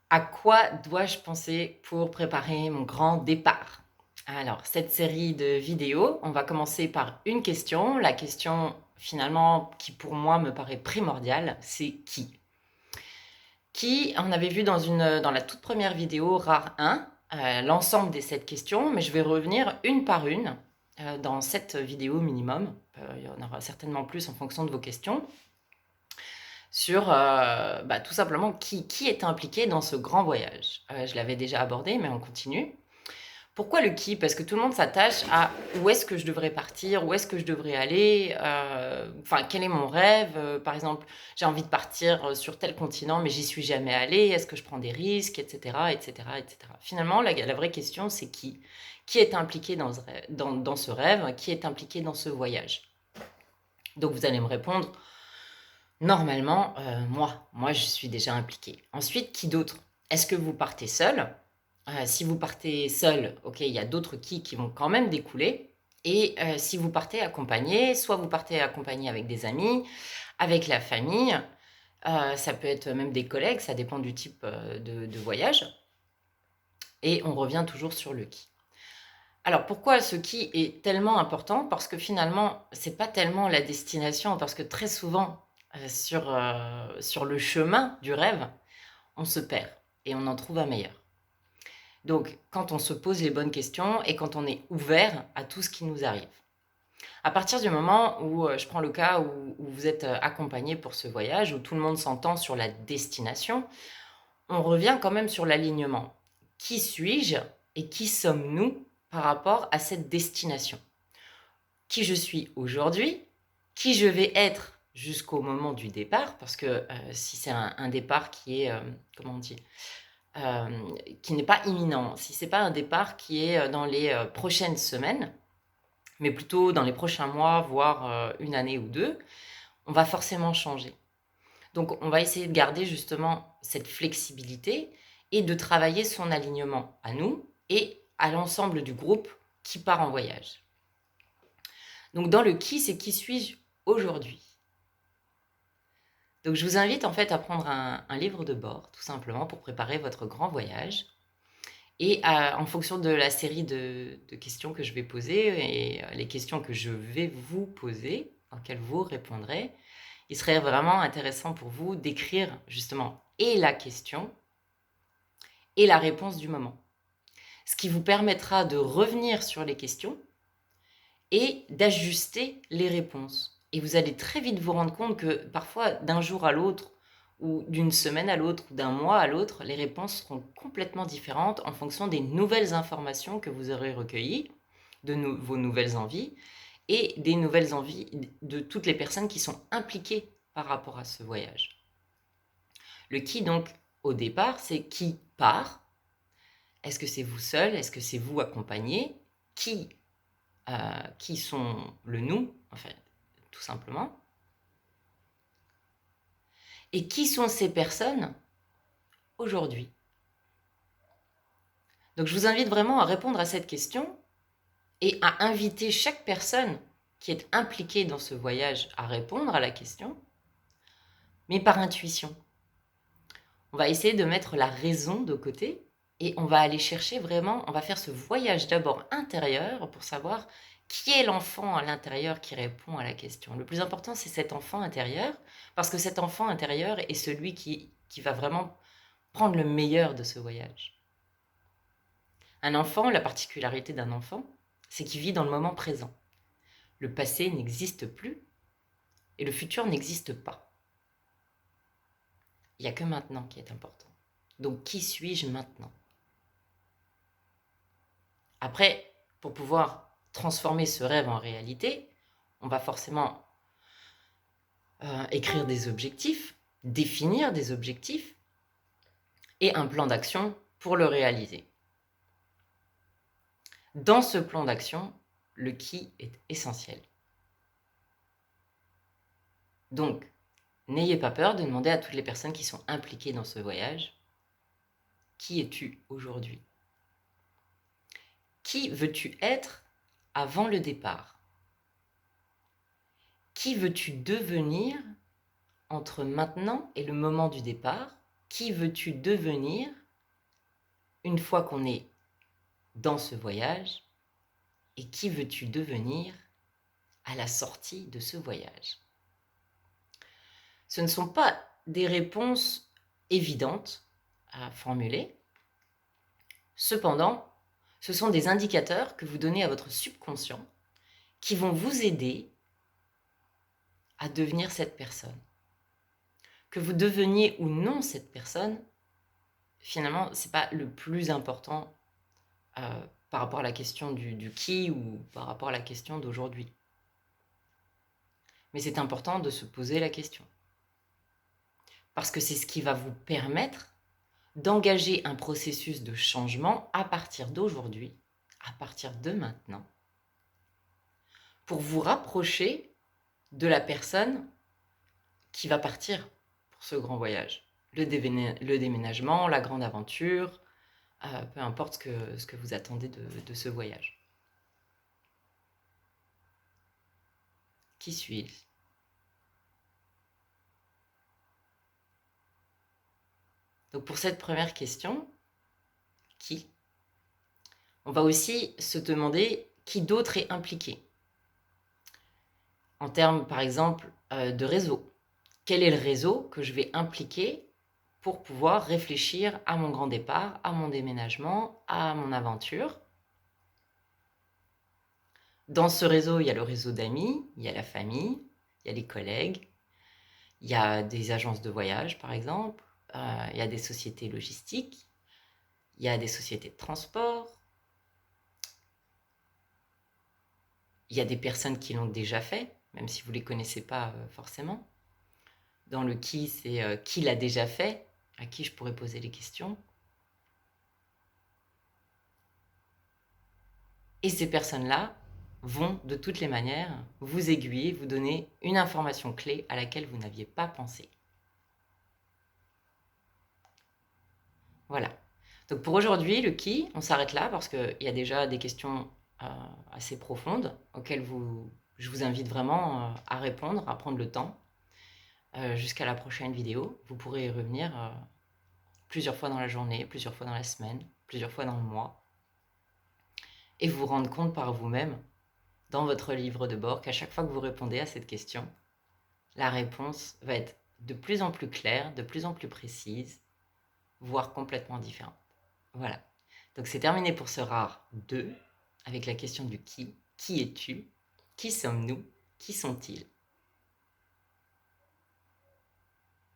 À quoi dois-je penser pour préparer mon grand départ? Alors, cette série de vidéos, on va commencer par une question. La question, finalement, qui pour moi me paraît primordiale, c'est qui? Qui, on avait vu dans la toute première vidéo, rare 1, l'ensemble des 7 questions, mais je vais revenir une par une dans cette vidéo minimum. Il y en aura certainement plus en fonction de vos questions sur tout simplement qui est impliqué dans ce grand voyage. Je l'avais déjà abordé, mais on continue. Pourquoi le qui? Parce que tout le monde s'attache à où est-ce que je devrais partir, où est-ce que je devrais aller, enfin, quel est mon rêve? Par exemple, j'ai envie de partir sur tel continent, mais j'y suis jamais allé. Est-ce que je prends des risques, et cetera, et cetera, et cetera. Finalement, la vraie question, c'est qui? Qui est impliqué dans ce rêve? Qui est impliqué dans ce voyage? Donc, vous allez me répondre, normalement, moi, je suis déjà impliquée. Ensuite, qui d'autre? Est-ce que vous partez seul? Si vous partez seul, OK, il y a d'autres qui vont quand même découler. Et si vous partez accompagné, soit vous partez accompagné avec des amis, avec la famille, ça peut être même des collègues, ça dépend du type de voyage. Et on revient toujours sur le qui. Alors pourquoi ce qui est tellement important? Parce que finalement, c'est pas tellement la destination, parce que très souvent, sur le chemin du rêve, on se perd et on en trouve un meilleur. Donc, quand on se pose les bonnes questions et quand on est ouvert à tout ce qui nous arrive. À partir du moment où, je prends le cas où vous êtes accompagné pour ce voyage, où tout le monde s'entend sur la destination, on revient quand même sur l'alignement. Qui suis-je et qui sommes-nous par rapport à cette destination? Qui je suis aujourd'hui, qui je vais être jusqu'au moment du départ, parce que si c'est un départ qui est, comment on dit, qui n'est pas imminent, si c'est pas un départ qui est dans les prochaines semaines, mais plutôt dans les prochains mois, voire une année ou deux, on va forcément changer. Donc on va essayer de garder justement cette flexibilité et de travailler son alignement à nous et à l'ensemble du groupe qui part en voyage. Donc dans le qui, c'est qui suis-je aujourd'hui? Donc je vous invite en fait à prendre un livre de bord, tout simplement, pour préparer votre grand voyage. Et en fonction de la série de questions que je vais poser et les questions que je vais vous poser, auxquelles vous répondrez, il serait vraiment intéressant pour vous d'écrire justement et la question et la réponse du moment. Ce qui vous permettra de revenir sur les questions et d'ajuster les réponses. Et vous allez très vite vous rendre compte que parfois, d'un jour à l'autre, ou d'une semaine à l'autre, ou d'un mois à l'autre, les réponses seront complètement différentes en fonction des nouvelles informations que vous aurez recueillies, vos nouvelles envies, et des nouvelles envies de toutes les personnes qui sont impliquées par rapport à ce voyage. Le qui, donc, au départ, c'est qui part. Est-ce que c'est vous seul? Est-ce que c'est vous accompagné? Qui sont le nous, en fait, tout simplement. Et qui sont ces personnes aujourd'hui? Donc je vous invite vraiment à répondre à cette question et à inviter chaque personne qui est impliquée dans ce voyage à répondre à la question, mais par intuition. On va essayer de mettre la raison de côté et on va aller chercher vraiment, on va faire ce voyage d'abord intérieur pour savoir qui est l'enfant à l'intérieur qui répond à la question. Le plus important, c'est cet enfant intérieur, parce que cet enfant intérieur est celui qui va vraiment prendre le meilleur de ce voyage. Un enfant, la particularité d'un enfant, c'est qu'il vit dans le moment présent. Le passé n'existe plus et le futur n'existe pas. Il n'y a que maintenant qui est important. Donc, qui suis-je maintenant? Après, pour pouvoir transformer ce rêve en réalité, on va forcément écrire des objectifs, définir des objectifs et un plan d'action pour le réaliser. Dans ce plan d'action, le qui est essentiel. Donc, n'ayez pas peur de demander à toutes les personnes qui sont impliquées dans ce voyage, qui es-tu aujourd'hui? Qui veux-tu être avant le départ? Qui veux-tu devenir entre maintenant et le moment du départ? qui veux-tu devenir une fois qu'on est dans ce voyage et qui veux-tu devenir à la sortie de ce voyage? Ce ne sont pas des réponses évidentes à formuler. Cependant, ce sont des indicateurs que vous donnez à votre subconscient qui vont vous aider à devenir cette personne. Que vous deveniez ou non cette personne, finalement, ce n'est pas le plus important par rapport à la question du qui ou par rapport à la question d'aujourd'hui. Mais c'est important de se poser la question. Parce que c'est ce qui va vous permettre d'engager un processus de changement à partir d'aujourd'hui, à partir de maintenant, pour vous rapprocher de la personne qui va partir pour ce grand voyage. Le déménagement, la grande aventure, peu importe ce que vous attendez de ce voyage. Qui suis-je? Donc pour cette première question, qui? On va aussi se demander qui d'autre est impliqué. En termes, par exemple, de réseau. Quel est le réseau que je vais impliquer pour pouvoir réfléchir à mon grand départ, à mon déménagement, à mon aventure? Dans ce réseau, il y a le réseau d'amis, il y a la famille, il y a les collègues, il y a des agences de voyage, par exemple, il y a des sociétés logistiques, il y a des sociétés de transport, il y a des personnes qui l'ont déjà fait, même si vous ne les connaissez pas forcément. Dans le qui, c'est qui l'a déjà fait, à qui je pourrais poser les questions. Et ces personnes-là vont, de toutes les manières, vous aiguiller, vous donner une information clé à laquelle vous n'aviez pas pensé. Voilà. Donc pour aujourd'hui, le qui, on s'arrête là parce qu'il y a déjà des questions assez profondes auxquelles je vous invite vraiment à répondre, à prendre le temps. Jusqu'à la prochaine vidéo, vous pourrez y revenir plusieurs fois dans la journée, plusieurs fois dans la semaine, plusieurs fois dans le mois, et vous rendre compte par vous-même, dans votre livre de bord, qu'à chaque fois que vous répondez à cette question, la réponse va être de plus en plus claire, de plus en plus précise, voire complètement différente. Voilà. Donc c'est terminé pour ce rare 2, avec la question du qui. Qui es-tu? Qui sommes-nous? Qui sont-ils?